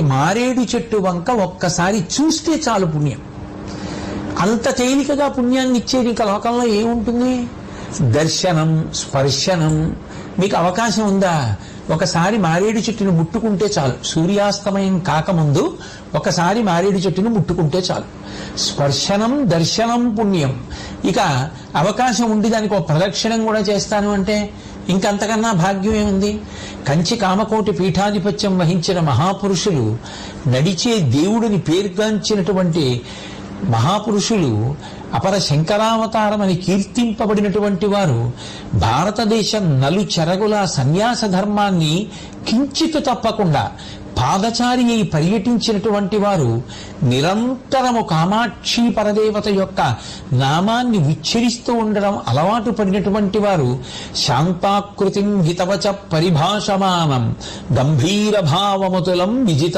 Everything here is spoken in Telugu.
మారేడు చెట్టు వంక ఒక్కసారి చూస్తే చాలు పుణ్యం. అంత తేలికగా పుణ్యాన్ని ఇచ్చేది ఇంకా లోకంలో ఏముంటుంది? దర్శనం, స్పర్శనం. మీకు అవకాశం ఉందా? ఒకసారి మారేడు చెట్టును ముట్టుకుంటే చాలు. సూర్యాస్తమయం కాకముందు ఒకసారి మారేడు చెట్టును ముట్టుకుంటే చాలు. స్పర్శనం, దర్శనం పుణ్యం. ఇక అవకాశం ఉండి దానికి ఒక ప్రదక్షిణం కూడా చేస్తాను అంటే ఇంకంతకన్నా భాగ్యం ఏముంది? కంచి కామకోటి పీఠాధిపత్యం వహించిన మహాపురుషులు, నడిచే దేవుడిని పేర్గాంచినటువంటి మహాపురుషులు, అపర శంకరావతారమని కీర్తింపబడినటువంటి వారు భారతదేశం నలుచెరగుల సన్యాస ధర్మాన్ని కించితు తప్పకుండా పాదచారి అయి పర్యటించినటువంటి వారు నిరంతరము కామాక్షి పరదేవత యొక్క నామాన్ని ఉచ్చరిస్తూ ఉండడం అలవాటు పడినటువంటి వారు శాంతాకృతిం హితవచ పరిభాషమానం గంభీర భావముతులం విజిత